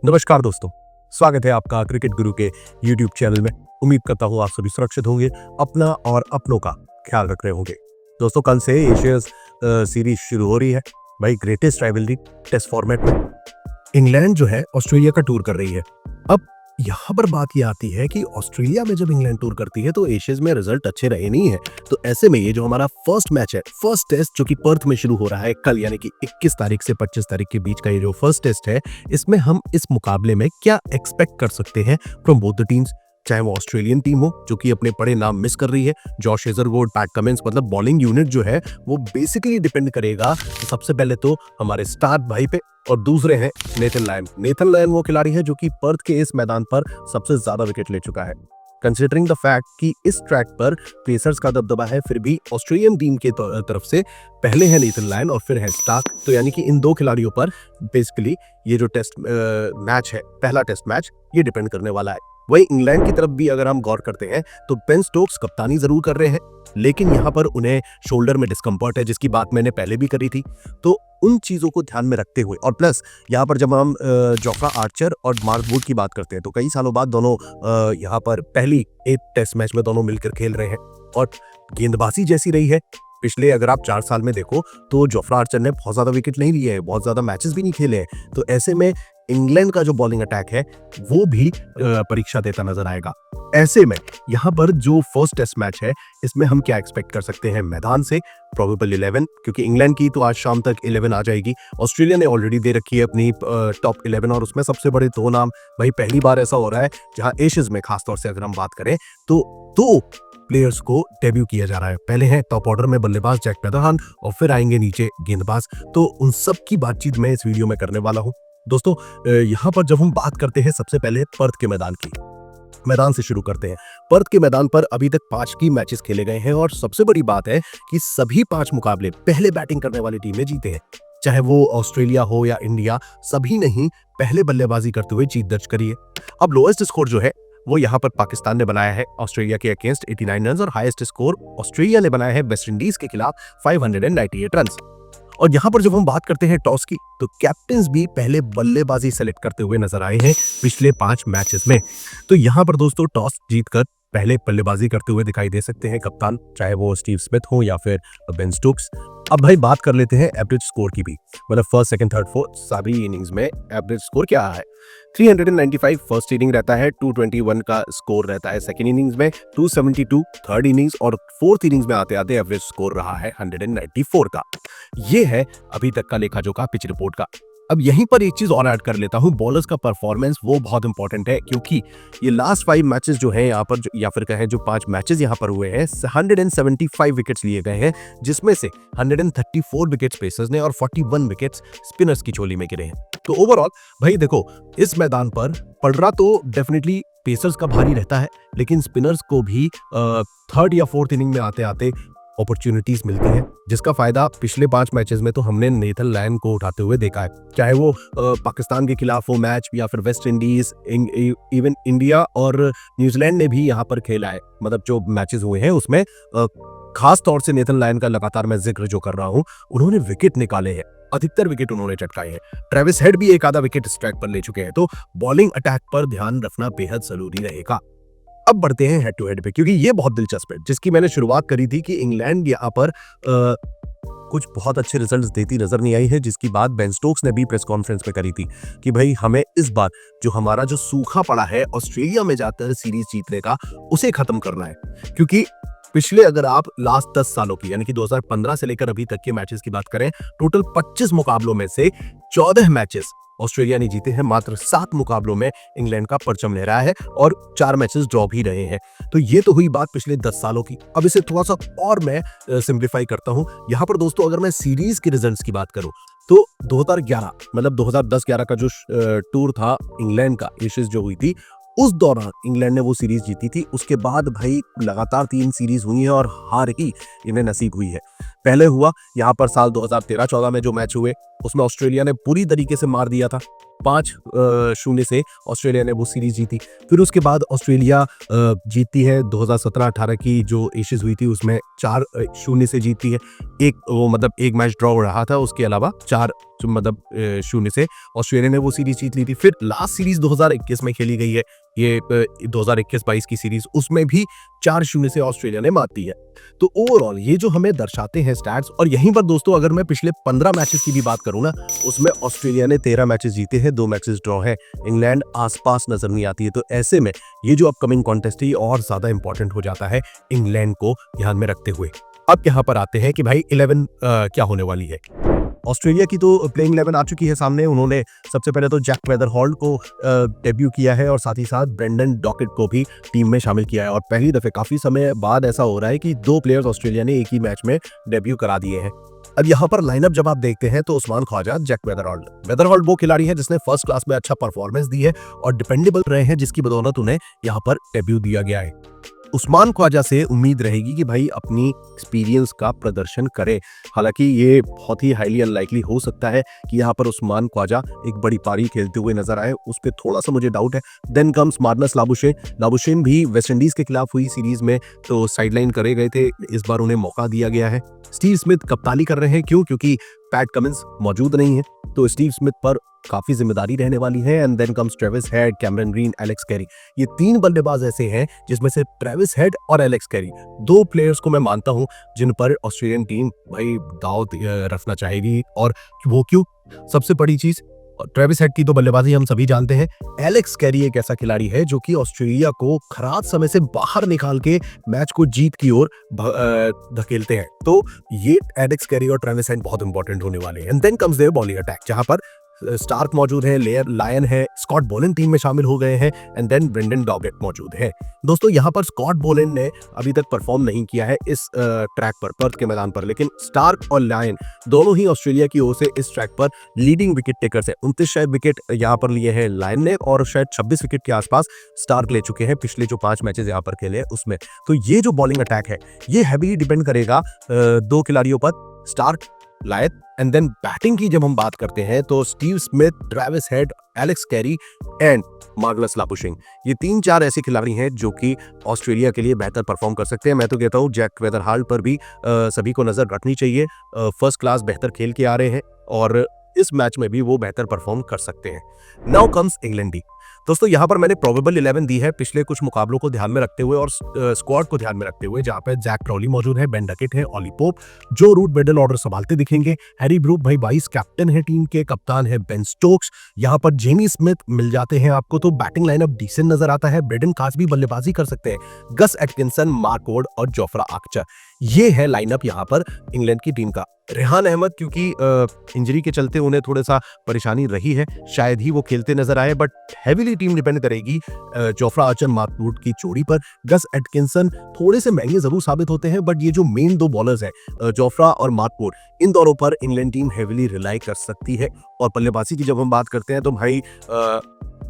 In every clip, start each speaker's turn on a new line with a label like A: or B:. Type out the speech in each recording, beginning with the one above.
A: नमस्कार दोस्तों, स्वागत है आपका क्रिकेट गुरु के यूट्यूब चैनल में। उम्मीद करता हूँ आप सभी सुरक्षित होंगे, अपना और अपनों का ख्याल रख रहे होंगे। दोस्तों, कल से एशियस सीरीज शुरू हो रही है। भाई, ग्रेटेस्ट राइवलरी टेस्ट फॉर्मेट में इंग्लैंड जो है ऑस्ट्रेलिया का टूर कर रही है। अब यहाँ पर बात ये आती है कि ऑस्ट्रेलिया में जब इंग्लैंड टूर करती है तो एशियस में रिजल्ट अच्छे रहे नहीं है। तो ऐसे में ये जो हमारा फर्स्ट मैच है, फर्स्ट टेस्ट जो कि पर्थ में शुरू हो रहा है कल, यानी कि 21 तारीख से 25 तारीख के बीच का ये जो फर्स्ट टेस्ट है, इसमें हम इस मुकाबले में क्या एक्सपेक्ट कर सकते हैं फ्रॉम बोथ द टीम्स। चाहे वो ऑस्ट्रेलियन टीम हो जो कि अपने बड़े नाम मिस कर रही है, जॉश हेजलवुड, पैट कमिंस, मतलब बॉलिंग यूनिट जो है वो बेसिकली डिपेंड करेगा सबसे पहले तो हमारे स्टार भाई पे, और दूसरे हैं नेथन लायन। नेथन लायन वो खिलाड़ी है जो कि पर्थ के इस मैदान पर सबसे ज्यादा विकेट ले चुका है। कंसिडरिंग द फैक्ट कि इस ट्रैक पर पेसर्स का दबदबा है, फिर भी ऑस्ट्रेलियन टीम के तरफ से पहले है नेथन लायन और फिर है स्टार्क। तो यानी कि इन दो खिलाड़ियों पर बेसिकली ये जो टेस्ट मैच है, पहला टेस्ट मैच, ये डिपेंड करने वाला है। वहीं इंग्लैंड की तरफ भी अगर हम गौर करते हैं तो बेन स्टोक्स कप्तानी जरूर कर रहे हैं, लेकिन यहाँ पर उन्हें शोल्डर में डिस्कम्फर्ट है, जिसकी बात मैंने पहले भी करी थी। तो उन चीजों को ध्यान में रखते हुए, और प्लस यहाँ पर जब हम जोफ्रा आर्चर और मार्क वुड की बात करते हैं तो कई सालों बाद दोनों यहाँ पर पहली एक टेस्ट मैच में दोनों मिलकर खेल रहे हैं और गेंदबाजी जैसी रही है। पिछले अगर आप 4 साल में देखो तो जोफ्रा आर्चर ने बहुत ज्यादा विकेट नहीं लिए हैं, बहुत ज्यादा मैचेस भी नहीं खेले हैं। तो ऐसे में इंग्लैंड का जो बॉलिंग अटैक है वो भी परीक्षा देता नजर आएगा। ऐसे में यहाँ पर जो फर्स्ट टेस्ट मैच है इसमें हम क्या एक्सपेक्ट कर सकते हैं मैदान से? प्रोबेबल 11, क्योंकि इंग्लैंड की तो आज शाम तक 11 आ जाएगी। ऑस्ट्रेलिया ने ऑलरेडी दे रखी है अपनी टॉप 11 और उसमें सबसे बड़े 2 नाम। भाई, पहली बार ऐसा हो रहा है जहां एशियस में खासतौर से अगर हम बात करें तो 2 प्लेयर्स को डेब्यू किया जा रहा है। पहले हैं टॉप ऑर्डर में बल्लेबाज जैक पेदरहान और फिर आएंगे नीचे गेंदबाज। तो उन सब की बातचीत मैं इस वीडियो में करने वाला हूं। दोस्तों, यहाँ पर जब हम बात करते हैं सबसे पहले पर्थ के मैदान की, मैदान से शुरू करते हैं। पर्थ के मैदान पर अभी तक 5 की मैचेस खेले गए हैं और सबसे बड़ी बात है कि सभी 5 मुकाबले पहले बैटिंग करने वाली टीमें जीते हैं। चाहे वो ऑस्ट्रेलिया हो या इंडिया, सभी ने ही पहले बल्लेबाजी करते हुए जीत दर्ज करी है। अब लोएस्ट स्कोर जो है वो यहाँ पर पाकिस्तान ने बनाया है ऑस्ट्रेलिया के अगेंस्ट 89 रन, और हाईएस्ट स्कोर ऑस्ट्रेलिया ने बनाया है वेस्ट इंडीज के खिलाफ 598 रन। और यहाँ पर जब हम बात करते हैं टॉस की, तो कैप्टन्स भी पहले बल्लेबाजी सेलेक्ट करते हुए नजर आए हैं पिछले 5 मैचेस में। तो यहाँ पर दोस्तों टॉस जीतकर पहले बल्लेबाजी करते हुए दिखाई दे सकते हैं कप्तान, चाहे वो स्टीव स्मिथ हो या फिर बेन स्टोक्स। अब भाई बात कर लेते हैं एवरेज स्कोर की भी, मतलब फर्स्ट, सेकंड, थर्ड, फोर्थ सभी इनिंग्स में एवरेज स्कोर क्या है? 395 फर्स्ट इनिंग रहता है, 221 का स्कोर रहता है सेकंड इनिंग्स में, 272 थर्ड इनिंग्स, और फोर्थ इनिंग्स में आते आते एवरेज स्कोर रहा है 194 का। ये है अभी तक का लेखा जोखा पिच रिपोर्ट का। अब यहीं पर एक चीज और ऐड कर लेता हूं, बॉलर्स का परफॉर्मेंस वो बहुत इंपॉर्टेंट है, क्योंकि ये लास्ट 5 मैचेस जो है यहाँ पर, या फिर कहें जो 5 मैचेस यहाँ पर हुए हैं, 175 विकेट्स लिए गए हैं, जिसमें से 134 विकेट्स पेसर्स ने और 41 विकेट्स स्पिनर्स की झोली में गिरे हैं। तो ओवरऑल भाई देखो, इस मैदान पर पलड़ा तो डेफिनेटली पेसर्स का भारी रहता है, लेकिन स्पिनर्स को भी थर्ड या फोर्थ इनिंग में आते आते अपॉर्चुनिटीज मिलती हैं, जिसका फायदा पिछले 5 मैचेस में तो हमने नेथन लायन को उठाते हुए देखा है। चाहे वो पाकिस्तान के खिलाफ हो मैच, या फिर वेस्ट इंडीज, इवन इंडिया और न्यूजीलैंड ने भी यहाँ पर खेला है। मतलब जो मैचेस हुए हैं उसमें खास तौर से नेथन लायन का लगातार मैं जिक्र जो कर रहा हूँ, उन्होंने विकेट निकाले हैं, अधिकतर विकेट उन्होंने चटकाए हैं। ट्रेविस हेड भी एक आधा विकेट इस ट्रैक पर ले चुके हैं। तो बॉलिंग अटैक पर ध्यान रखना बेहद जरूरी रहेगा। अब बढ़ते हैं हेड टू हेड पे, क्योंकि ये बहुत दिलचस्प है, जिसकी मैंने शुरुआत करी थी कि इंग्लैंड यहाँ पर कुछ बहुत अच्छे रिजल्ट्स देती नजर नहीं आई है, जिसकी बात बेन स्टोक्स ने भी प्रेस कॉन्फ्रेंस में करी थी कि भाई हमें इस बार जो हमारा जो सूखा पड़ा है ऑस्ट्रेलिया में जाकर सीरीज जीतने का, उसे खत्म करना है। क्योंकि पिछले अगर आप लास्ट 10 सालों की, यानी कि 2015 से लेकर अभी तक के मैचेस की बात करें, टोटल 25 मुकाबलों में से 14 मैचेस ऑस्ट्रेलिया ने जीते हैं, मात्र 7 मुकाबलों में इंग्लैंड का परचम लहराया है और 4 मैचेस ड्रॉ भी रहे हैं। तो ये तो हुई बात पिछले 10 सालों की। अब इसे थोड़ा सा और मैं सिंप्लीफाई करता हूं। यहाँ पर दोस्तों अगर मैं सीरीज के रिजल्ट्स की बात करूं तो 2011 मतलब 2010-11 का जो टूर था इंग्लैंड का, एशेज जो हुई थी, उस दौरान इंग्लैंड ने वो सीरीज जीती थी। उसके बाद भाई लगातार 3 सीरीज हुई है और हार ही इन्हें नसीब हुई है। पहले हुआ यहाँ पर साल 2013-14 में जो मैच हुए उसमें ऑस्ट्रेलिया ने पूरी तरीके से मार दिया था, 5-0 से ऑस्ट्रेलिया ने वो सीरीज जीती। फिर उसके बाद ऑस्ट्रेलिया जीतती है 2017-18 की जो एशेज हुई थी उसमें 4-0 से जीतती है। एक मैच ड्रॉ रहा था, उसके अलावा 4-0 से ऑस्ट्रेलिया ने वो सीरीज जीत ली थी। फिर लास्ट सीरीज 2021 में खेली गई है, ये 2021-22 की सीरीज, उसमें भी 4-0 से ऑस्ट्रेलिया ने मात दी है। तो ओवरऑल ये जो हमें दर्शाते हैं स्टैट्स, और यहीं पर दोस्तों अगर मैं पिछले 15 मैचेस की भी बात करूं ना, उसमें ऑस्ट्रेलिया ने 13 मैचेस जीते हैं, 2 मैचेस ड्रॉ है। इंग्लैंड आसपास नजर नहीं आती है। तो ऐसे में ये जो अपकमिंग कॉन्टेस्ट है और ज्यादा इंपॉर्टेंट हो जाता है इंग्लैंड को ध्यान में रखते हुए। अब यहाँ पर आते हैं कि भाई 11 क्या होने वाली है। ऑस्ट्रेलिया की तो प्लेइंग 11 आ चुकी है सामने। उन्होंने सबसे पहले तो जैक वेदरहोल्ड को डेब्यू किया है और साथ ही साथ ब्रेंडन डॉकेट को भी टीम में शामिल किया है। और पहली दफे काफी समय बाद ऐसा हो रहा है कि 2 प्लेयर्स ऑस्ट्रेलिया ने एक ही मैच में डेब्यू करा दिए हैं। अब यहाँ पर लाइनअप जब आप देखते हैं तो उस्मान ख्वाजा, जैक वेदरहोल्ड वो खिलाड़ी है जिसने फर्स्ट क्लास में अच्छा परफॉर्मेंस दी है और डिपेंडेबल रहे हैं, जिसकी बदौलत उन्हें यहाँ पर डेब्यू दिया गया है। उस्मान ख्वाजा से उम्मीद रहेगी कि भाई अपनी एक्सपीरियंस का प्रदर्शन करे। हालांकि ये बहुत ही हाईली अनलाइकली हो सकता है कि यहाँ पर उस्मान ख्वाजा एक बड़ी पारी खेलते हुए नजर आए, उस पर थोड़ा सा मुझे डाउट है। देन कम्स मार्नस लाबुशेन भी वेस्टइंडीज के खिलाफ हुई सीरीज में तो साइडलाइन करे गए थे, इस बार उन्हें मौका दिया गया है। स्टीव स्मिथ कप्तानी कर रहे हैं, क्योंकि पैट कमिंस मौजूद नहीं है, तो स्टीव स्मिथ पर काफी जिम्मेदारी रहने वाली है। And then comes Travis Head, Cameron Green, Alex Carey. ये 3 बल्लेबाज ऐसे हैं जिसमें से ट्रेविस हेड और एलेक्स कैरी 2 प्लेयर्स को मैं मानता हूं जिन पर ऑस्ट्रेलियन टीम भाई दाव रखना चाहेगी। और वो क्यों? सबसे बड़ी चीज, ट्रेविस हेड की तो बल्लेबाजी हम सभी जानते हैं। एलेक्स कैरी एक ऐसा खिलाड़ी है जो कि ऑस्ट्रेलिया को खराब समय से बाहर निकाल के मैच को जीत की ओर धकेलते हैं। तो ये एलेक्स कैरी और ट्रेविस हेड बहुत इंपॉर्टेंट होने वाले हैं। And then comes their bowling attack, जहां पर स्टार्क मौजूद है, लायन है, स्कॉट बोलन टीम में शामिल हो गए हैं, एंड देन ब्रेंडन डॉगेट मौजूद है। दोस्तों यहाँ पर स्कॉट बोलन ने अभी तक परफॉर्म नहीं किया है इस ट्रैक पर, पर्थ के मैदान पर, लेकिन स्टार्क और लायन दोनों ही ऑस्ट्रेलिया की ओर से इस ट्रैक पर लीडिंग विकेट टेकर्स है। 29 शायद विकेट यहाँ पर लिए हैं लायन ने और शायद 26 विकेट के आसपास स्टार्क ले चुके हैं पिछले जो 5 मैचेस यहाँ पर खेले हैं उसमें। तो ये जो बॉलिंग अटैक है ये हैवीली डिपेंड करेगा 2 खिलाड़ियों पर, Starc, Lyon. And then batting की जब हम बात करते हैं तो Steve Smith, Travis Head, Alex Carey and Marnus Labuschagne, ये 3-4 ऐसे खिलाड़ी हैं जो कि ऑस्ट्रेलिया के लिए बेहतर परफॉर्म कर सकते हैं। मैं तो कहता हूं जैक वेदरहोल्ड पर भी सभी को नजर रखनी चाहिए। फर्स्ट क्लास बेहतर खेल के आ रहे हैं और इस मैच में भी वो बेहतर परफॉर्म कर सकते हैं। Now comes England D. दोस्तों यहाँ पर मैंने प्रोबेबल 11 दी है पिछले कुछ मुकाबलों को ध्यान में रखते हुए और स्क्वाड को ध्यान में रखते हुए, जहाँ पे जैक क्रॉली मौजूद है, बेन डकेट है, ऑली पोप, जो रूट मिडिल ऑर्डर संभालते दिखेंगे, हैरी ब्रूक भाई वाइस कैप्टन है टीम के, कप्तान है बेन स्टोक्स, यहाँ पर जेमी स्मिथ मिल जाते हैं आपको, तो बैटिंग लाइनअप डिसेंट नजर आता है। ब्रेडन कास भी बल्लेबाजी कर सकते हैं, गस एटकिंसन, मार्क वुड और जोफ्रा आर्चर, ये है लाइनअप यहाँ पर इंग्लैंड की टीम का। रेहान अहमद क्योंकि इंजरी के चलते उन्हें थोड़ा सा परेशानी रही है, शायद ही वो खेलते नजर आए, बट हैवीली टीम डिपेंड करेगी जोफ्रा आर्चर, मार्क वुड की जोड़ी पर। गस एटकिंसन थोड़े से महंगे जरूर साबित होते हैं, बट ये जो मेन 2 बॉलर्स हैं जोफ्रा और मार्क वुड, इन दोनों पर इंग्लैंड टीम हैवीली रिलाई कर सकती है। और बल्लेबाजी की जब हम बात करते हैं तो भाई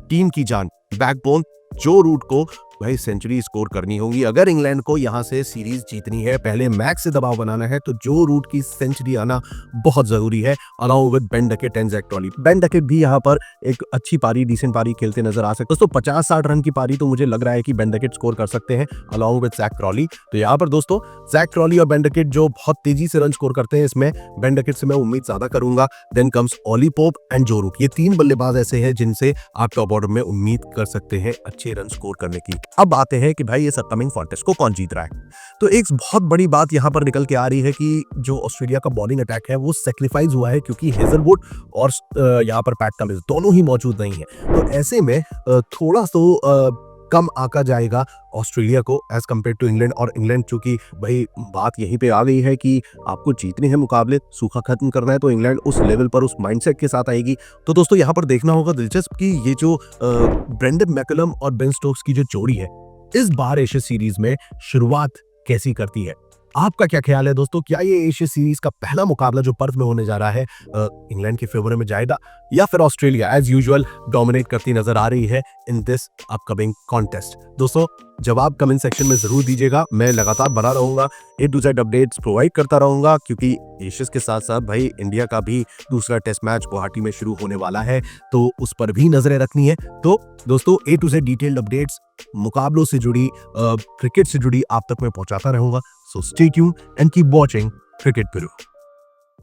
A: टीम की जान, बैकबोन जो रूट को भाई सेंचुरी स्कोर करनी होगी अगर इंग्लैंड को यहां से सीरीज जीतनी है, पहले मैच से दबाव बनाना है, तो जो रूट की सेंचुरी आना बहुत जरूरी है, along with Ben Duckett and Jack Crawley. Ben Duckett भी यहां पर एक अच्छी पारी, डिसेंट पारी खेलते नजर आ सकते। दोस्तों 50-60 रन की पारी तो मुझे लग रहा है कि बेन डकेट स्कोर कर सकते हैं अलॉन्ग विद जैक क्रॉली। तो यहाँ पर दोस्तों जैक क्रॉली और बेन डकेट जो बहुत तेजी से रन स्कोर करते हैं, इसमें बेन डकेट से मैं उम्मीद ज्यादा करूंगा। Then comes Ollie Pope and Joe Root, ये 3 बल्लेबाज ऐसे हैं जिनसे आप टॉप ऑर्डर में उम्मीद कर सकते हैं अच्छे रन स्कोर करने की। अब आते हैं कि भाई इस अपकमिंग कॉन्टेस्ट को कौन जीत रहा है। तो एक बहुत बड़ी बात यहां पर निकल के आ रही है कि जो ऑस्ट्रेलिया का बॉलिंग अटैक है वो सैक्रिफाइस हुआ है, क्योंकि हेजलवुड और यहां पर पैट कमिंस दोनों ही मौजूद नहीं है। तो ऐसे में थोड़ा सा कम आका जाएगा ऑस्ट्रेलिया को एज कम्पेयर टू इंग्लैंड। और इंग्लैंड चूंकि भाई बात यहीं पे आ गई है कि आपको जीतने हैं मुकाबले, सूखा खत्म करना है, तो इंग्लैंड उस लेवल पर, उस माइंडसेट के साथ आएगी। तो दोस्तों यहाँ पर देखना होगा दिलचस्प कि ये जो ब्रेंडन मैकलम और बेन स्टोक्स की जो जोड़ी है, इस बार एशिया सीरीज में शुरुआत कैसी करती है। आपका क्या ख्याल है दोस्तों, क्या ये एशिया सीरीज का पहला मुकाबला जो पर्थ में होने जा रहा है इंग्लैंड के फेवर में जाएगा या फिर ऑस्ट्रेलिया एज यूजुअल डोमिनेट करती नजर आ रही है इन दिस अपकमिंग कॉन्टेस्ट? दोस्तों जवाब कमेंट सेक्शन में जरूर दीजिएगा। मैं लगातार बना रहूंगा, A to Z updates provide करता रहूंगा, क्योंकि एशियस के साथ साथ भाई इंडिया का भी दूसरा टेस्ट मैच गुवाहाटी में शुरू होने वाला है, तो उस पर भी नजरें रखनी है। तो दोस्तों A to Z detailed updates मुकाबलों से जुड़ी, क्रिकेट से जुड़ी आप तक मैं पहुंचाता रहूंगा। So stay tuned and keep watching cricket Guru.